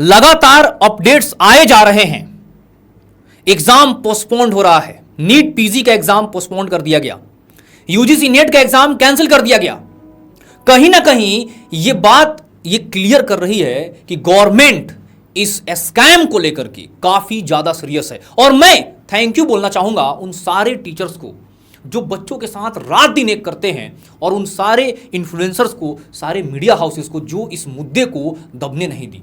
लगातार अपडेट्स आए जा रहे हैं। एग्जाम पोस्टपोन्ड हो रहा है। नीट पीजी का एग्जाम पोस्टपोन्ड कर दिया गया, यूजीसी नेट का एग्जाम कैंसिल कर दिया गया। कहीं ना कहीं ये बात ये क्लियर कर रही है कि गवर्नमेंट इस स्कैम को लेकर के काफी ज्यादा सीरियस है। और मैं थैंक यू बोलना चाहूंगा उन सारे टीचर्स को जो बच्चों के साथ रात दिन एक करते हैं, और उन सारे इन्फ्लुएंसर्स को, सारे मीडिया हाउसेस को जो इस मुद्दे को दबने नहीं दी।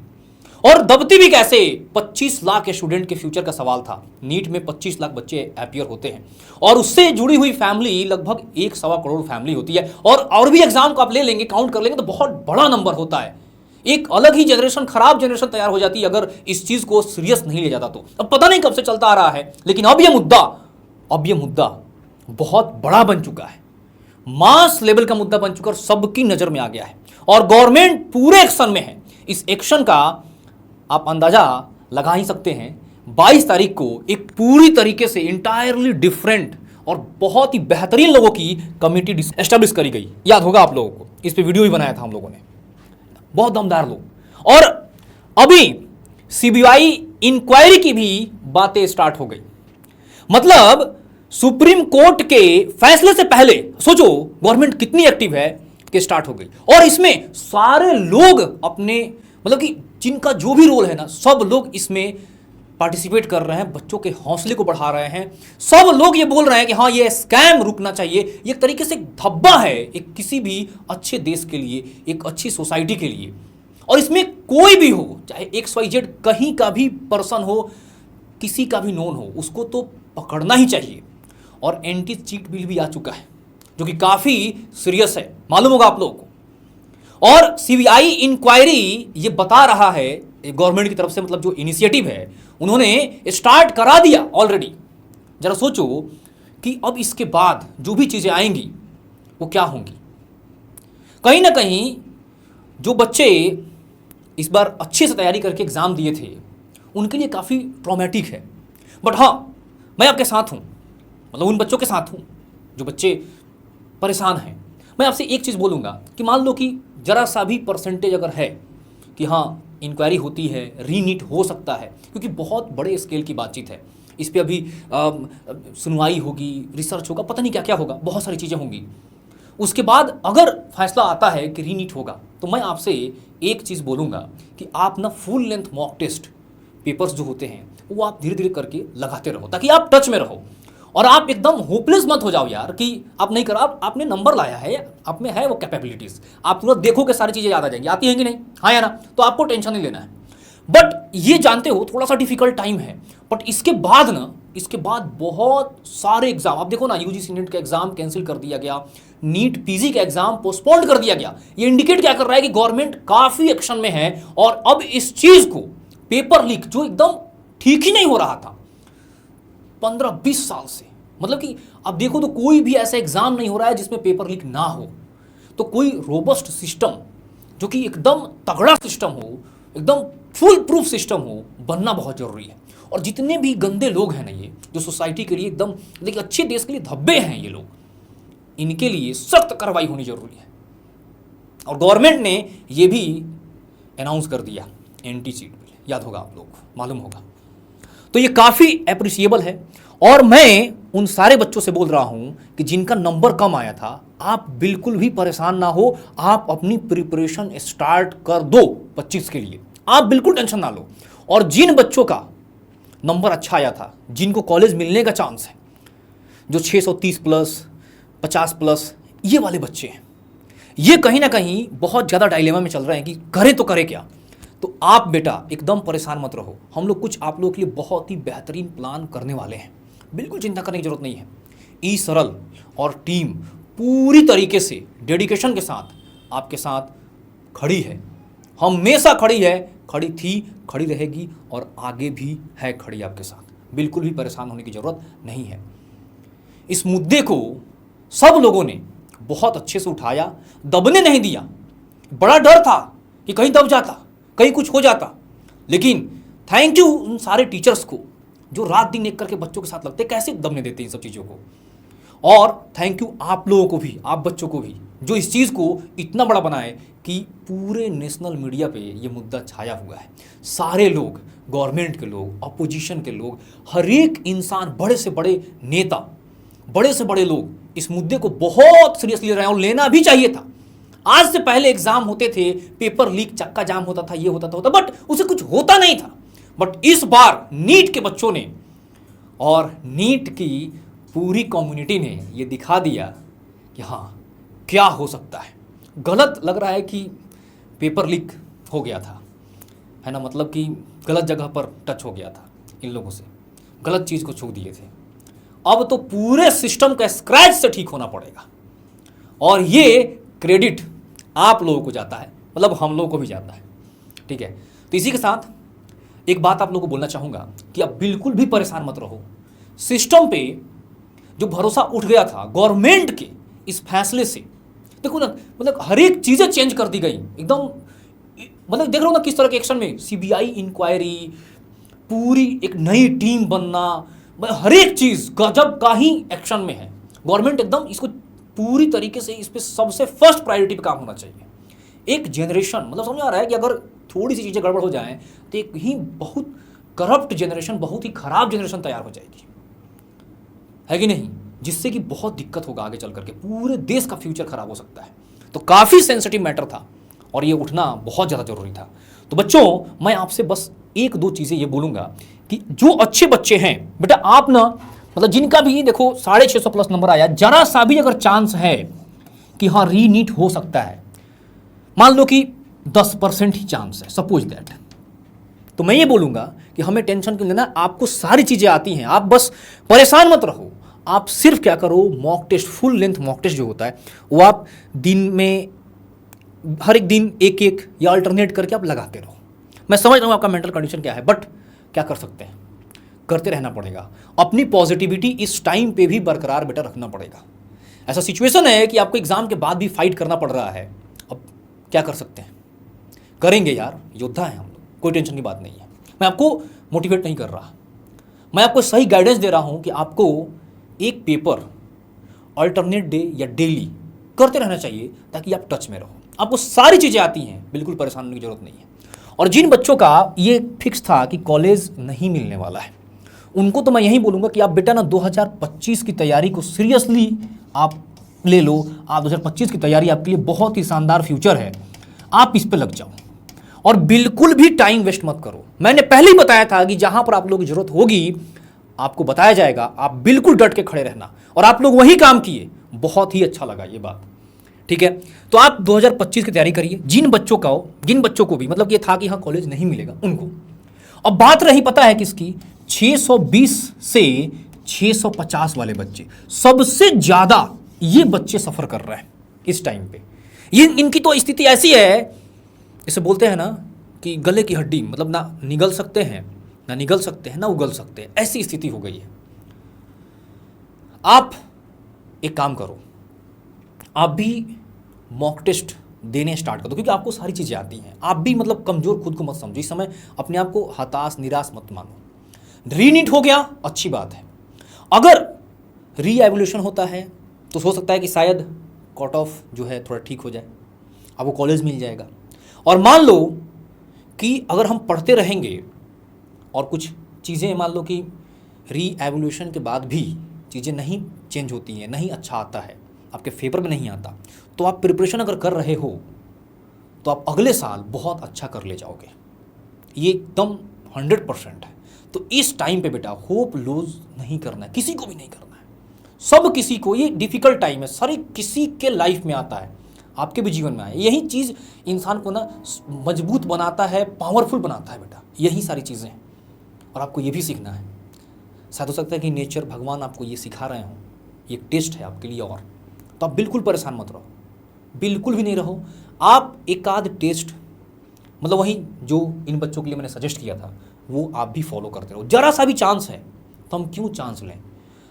और दबती भी कैसे? 25 लाख स्टूडेंट के फ्यूचर का सवाल था। नीट में 25 लाख बच्चे अपीयर होते हैं और उससे जुड़ी हुई फैमिली लगभग 1.25 करोड़ फैमिली होती है। और भी एग्जाम को आप ले लेंगे, काउंट कर लेंगे तो बहुत बड़ा नंबर होता है। एक अलग ही जनरेशन, खराब जनरेशन तैयार हो जाती है अगर इस चीज को सीरियस नहीं लिया जाता तो। अब पता नहीं कब से चलता आ रहा है, लेकिन अब ये मुद्दा बहुत बड़ा बन चुका है, मास लेवल का मुद्दा बन चुका और सबकी नजर में आ गया है और गवर्नमेंट पूरे एक्शन में है। इस एक्शन का आप अंदाजा लगा ही सकते हैं। 22 तारीख को एक पूरी तरीके से इंटायरली डिफरेंट और बहुत ही बेहतरीन लोगों की कमेटी एस्टेब्लिश करी गई। याद होगा आप लोगों को, इस पे वीडियो भी बनाया था हम लोगों ने, बहुत दमदार लोग। और अभी सीबीआई इंक्वायरी की भी बातें स्टार्ट हो गई। मतलब सुप्रीम कोर्ट के फैसले से पहले सोचो गवर्नमेंट कितनी एक्टिव है कि स्टार्ट हो गई। और इसमें सारे लोग अपने, मतलब कि जिनका जो भी रोल है ना, सब लोग इसमें पार्टिसिपेट कर रहे हैं, बच्चों के हौसले को बढ़ा रहे हैं। सब लोग ये बोल रहे हैं कि हाँ, ये स्कैम रुकना चाहिए। ये एक तरीके से धब्बा है एक किसी भी अच्छे देश के लिए, एक अच्छी सोसाइटी के लिए। और इसमें कोई भी हो, चाहे XYZ कहीं का भी पर्सन हो, किसी का भी नोन हो, उसको तो पकड़ना ही चाहिए। और एंटी चीट बिल भी आ चुका है जो कि काफी सीरियस है, मालूम होगा आप लोगों को। और सीबीआई इंक्वायरी ये बता रहा है गवर्नमेंट की तरफ से, मतलब जो इनिशिएटिव है उन्होंने स्टार्ट करा दिया ऑलरेडी। जरा सोचो कि अब इसके बाद जो भी चीजें आएंगी वो क्या होंगी। कहीं ना कहीं जो बच्चे इस बार अच्छे से तैयारी करके एग्जाम दिए थे उनके लिए काफी ट्रॉमेटिक है। बट हाँ, मैं आपके साथ हूं, मतलब उन बच्चों के साथ हूं जो बच्चे परेशान हैं। मैं आपसे एक चीज़ बोलूँगा कि मान लो कि जरा सा भी परसेंटेज अगर है कि हाँ इंक्वायरी होती है, रीनीट हो सकता है, क्योंकि बहुत बड़े स्केल की बातचीत है। इस पर अभी सुनवाई होगी, रिसर्च होगा, पता नहीं क्या क्या होगा, बहुत सारी चीज़ें होंगी। उसके बाद अगर फैसला आता है कि रीनीट होगा तो मैं आपसे एक चीज़ बोलूँगा कि आप ना full length mock test papers जो होते हैं वो आप धीरे धीरे करके लगाते रहो, ताकि आप टच में रहो। और आप एकदम होपलेस मत हो जाओ यार कि आप नहीं करा, आपने नंबर लाया है, आप में है वो कैपेबिलिटीज, आप तुरंत देखो कि सारी चीजें याद आ जाएंगी, आती हैं कि नहीं, हाँ या ना, तो आपको टेंशन नहीं लेना है। बट ये जानते हो थोड़ा सा डिफिकल्ट टाइम है। बट इसके बाद बहुत सारे एग्जाम, आप देखो ना, यूजीसी नेट का एग्जाम कैंसिल कर दिया गया, नीट पीजी का एग्जाम पोस्टपोन्ड कर दिया गया। ये इंडिकेट क्या कर रहा है कि गवर्नमेंट काफी एक्शन में है। और अब इस चीज को, पेपर लीक जो एकदम ठीक ही नहीं हो रहा था 15-20 साल से, मतलब कि अब देखो तो कोई भी ऐसा एग्जाम नहीं हो रहा है जिसमें पेपर लीक ना हो। तो कोई रोबस्ट सिस्टम जो कि एकदम तगड़ा सिस्टम हो, एकदम फुल प्रूफ सिस्टम हो, बनना बहुत जरूरी है। और जितने भी गंदे लोग हैं ना, ये जो सोसाइटी के लिए एकदम, देखिए अच्छे देश के लिए धब्बे हैं ये लोग, इनके लिए सख्त कार्रवाई होनी जरूरी है। और गवर्नमेंट ने ये भी अनाउंस कर दिया एंटी चीट बिल, याद होगा आप लोग को, मालूम होगा। तो ये काफ़ी अप्रिशिएबल है। और मैं उन सारे बच्चों से बोल रहा हूं कि जिनका नंबर कम आया था, आप बिल्कुल भी परेशान ना हो, आप अपनी प्रिपरेशन स्टार्ट कर दो 25 के लिए, आप बिल्कुल टेंशन ना लो। और जिन बच्चों का नंबर अच्छा आया था, जिनको कॉलेज मिलने का चांस है, जो 630 प्लस 50 प्लस ये वाले बच्चे हैं, ये कहीं ना कहीं बहुत ज़्यादा डायलेमा में चल रहे हैं कि करें तो करें क्या। तो आप बेटा एकदम परेशान मत रहो, हम लोग कुछ आप लोगों के लिए बहुत ही बेहतरीन प्लान करने वाले हैं, बिल्कुल चिंता करने की जरूरत नहीं है। ई सरल और टीम पूरी तरीके से डेडिकेशन के साथ आपके साथ खड़ी है, हमेशा खड़ी है, खड़ी थी, खड़ी रहेगी और आगे भी है खड़ी आपके साथ। बिल्कुल भी परेशान होने की जरूरत नहीं है। इस मुद्दे को सब लोगों ने बहुत अच्छे से उठाया, दबने नहीं दिया। बड़ा डर था कि कहीं दब जाता, कहीं कुछ हो जाता, लेकिन थैंक यू उन सारे टीचर्स को जो रात दिन एक करके बच्चों के साथ लगते, कैसे दबने देते इन सब चीज़ों को। और थैंक यू आप लोगों को भी, आप बच्चों को भी, जो इस चीज़ को इतना बड़ा बनाए कि पूरे नेशनल मीडिया पे ये मुद्दा छाया हुआ है। सारे लोग, गवर्नमेंट के लोग, अपोजिशन के लोग, हर एक इंसान, बड़े से बड़े नेता, बड़े से बड़े लोग इस मुद्दे को बहुत सीरियसली ले रहे हैं और लेना भी चाहिए था। आज से पहले एग्जाम होते थे, पेपर लीक, चक्का जाम होता था, ये होता था, बट उसे कुछ होता नहीं था। बट इस बार नीट के बच्चों ने और नीट की पूरी कम्युनिटी ने ये दिखा दिया कि हाँ, क्या हो सकता है। गलत लग रहा है कि पेपर लीक हो गया था, है ना, मतलब कि गलत जगह पर टच हो गया था, इन लोगों से गलत चीज़ को छू दिए थे। अब तो पूरे सिस्टम का स्क्रैच से ठीक होना पड़ेगा और ये क्रेडिट आप लोगों को जाता है, मतलब हम लोगों को भी जाता है, ठीक है। तो इसी के साथ एक बात आप लोगों को बोलना चाहूँगा कि अब बिल्कुल भी परेशान मत रहो। सिस्टम पे जो भरोसा उठ गया था गवर्नमेंट के इस फैसले से, देखो ना, मतलब हर एक चीज़ें चेंज कर दी गई एकदम, मतलब देख रहे हो ना किस तरह के एक्शन में, सीबीआई इंक्वायरी, पूरी एक नई टीम बनना, हर एक चीज़ गजब का ही एक्शन में है। गवर्नमेंट एकदम इसको पूरी तरीके से, इस पर सबसे फर्स्ट प्रायोरिटी पे काम होना चाहिए। एक जनरेशन, मतलब समझ आ रहा है कि अगर थोड़ी सी चीज़ें गड़बड़ हो जाएं तो एक ही बहुत करप्ट जनरेशन, बहुत ही खराब जनरेशन तैयार हो जाएगी, है कि नहीं, जिससे कि बहुत दिक्कत होगा आगे चल करके, पूरे देश का फ्यूचर खराब हो सकता है। तो काफ़ी सेंसिटिव मैटर था और ये उठना बहुत ज़्यादा जरूरी था। तो बच्चों, मैं आपसे बस एक दो चीज़ें ये बोलूँगा कि जो अच्छे बच्चे हैं बेटा, आप ना, मतलब जिनका भी देखो 650 प्लस नंबर आया, जरा सा भी अगर चांस है कि हाँ रीनीट हो सकता है, मान लो कि 10% ही चांस है, सपोज दैट, तो मैं ये बोलूँगा कि हमें टेंशन क्यों लेना, आपको सारी चीज़ें आती हैं, आप बस परेशान मत रहो। आप सिर्फ क्या करो, mock test, full length mock test जो होता है वो आप दिन में, हर एक दिन एक एक या अल्टरनेट करके आप लगाते रहो। मैं समझ रहा हूँ आपका मेंटल कंडीशन क्या है, बट क्या कर सकते हैं, करते रहना पड़ेगा। अपनी पॉजिटिविटी इस टाइम पे भी बरकरार बेटा रखना पड़ेगा। ऐसा सिचुएशन है कि आपको एग्जाम के बाद भी फाइट करना पड़ रहा है, अब क्या कर सकते हैं, करेंगे यार, योद्धा हैं हम लोग, कोई टेंशन की बात नहीं है। मैं आपको मोटिवेट नहीं कर रहा, मैं आपको सही गाइडेंस दे रहा हूँ कि आपको एक पेपर अल्टरनेट डे या डेली करते रहना चाहिए ताकि आप टच में रहो। आपको सारी चीज़ें आती हैं, बिल्कुल परेशान होने की जरूरत नहीं है। और जिन बच्चों का ये फिक्स था कि कॉलेज नहीं मिलने वाला है, उनको तो मैं यही बोलूँगा कि आप बेटा ना 2025 की तैयारी को सीरियसली आप ले लो। आप 2025 की तैयारी आपके लिए बहुत ही शानदार फ्यूचर है, आप इस पे लग जाओ और बिल्कुल भी टाइम वेस्ट मत करो। मैंने पहले ही बताया था कि जहाँ पर आप लोगों की जरूरत होगी आपको बताया जाएगा, आप बिल्कुल डट के खड़े रहना, और आप लोग वही काम किए, बहुत ही अच्छा लगा ये बात, ठीक है। तो आप 2025 की तैयारी करिए। जिन बच्चों को भी मतलब ये था कि हाँ कॉलेज नहीं मिलेगा उनको, अब बात रही पता है किसकी, 620 से 650 वाले बच्चे, सबसे ज्यादा ये बच्चे सफर कर रहे हैं इस टाइम पे। ये इनकी तो स्थिति ऐसी है, इसे बोलते हैं ना कि गले की हड्डी, मतलब ना निगल सकते हैं, ना निगल सकते हैं, ना उगल सकते हैं, ऐसी स्थिति हो गई है। आप एक काम करो, आप भी मॉक टेस्ट देने स्टार्ट कर दो, क्योंकि आपको सारी चीज़ें आती हैं। आप भी मतलब कमज़ोर खुद को मत समझो इस समय, अपने आप को हताश निराश मत मानो। रीनीट हो गया, अच्छी बात है। अगर री एवोल्यूशन होता है तो हो सकता है कि शायद कट ऑफ जो है थोड़ा ठीक हो जाए, आपको कॉलेज मिल जाएगा। और मान लो कि अगर हम पढ़ते रहेंगे और कुछ चीज़ें मान लो कि री एवोल्यूशन के बाद भी चीज़ें नहीं चेंज होती हैं, नहीं अच्छा आता है, आपके फेवर में नहीं आता, तो आप प्रिपरेशन अगर कर रहे हो तो आप अगले साल बहुत अच्छा कर ले जाओगे, ये एकदम 100% है। तो इस टाइम पे बेटा होप लूज नहीं करना है, किसी को भी नहीं करना है। सब किसी को, ये डिफ़िकल्ट टाइम है, सारी किसी के लाइफ में आता है, आपके भी जीवन में आए। यही चीज़ इंसान को ना मजबूत बनाता है, पावरफुल बनाता है बेटा, यही सारी चीज़ें हैं। और आपको ये भी सीखना है, शायद हो सकता है कि नेचर, भगवान आपको ये सिखा रहे हों, ये टेस्ट है आपके लिए। और तो आप बिल्कुल परेशान मत रहो, बिल्कुल भी नहीं रहो। आप एक आध टेस्ट, मतलब वही जो इन बच्चों के लिए मैंने सजेस्ट किया था, वो आप भी फॉलो करते रहो। जरा सा भी चांस है तो हम क्यों चांस लें,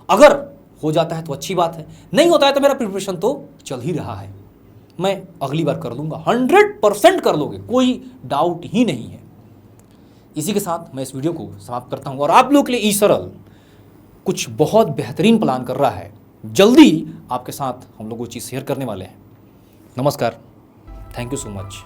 अगर हो जाता है तो अच्छी बात है, नहीं होता है तो मेरा प्रिपरेशन तो चल ही रहा है, मैं अगली बार कर लूँगा, 100% कर लोगे, कोई डाउट ही नहीं है। इसी के साथ मैं इस वीडियो को समाप्त करता हूँ। और आप लोग के लिए ईसरल कुछ बहुत बेहतरीन प्लान कर रहा है, जल्दी आपके साथ हम लोग वो चीज़ शेयर करने वाले हैं। नमस्कार, थैंक यू सो मच।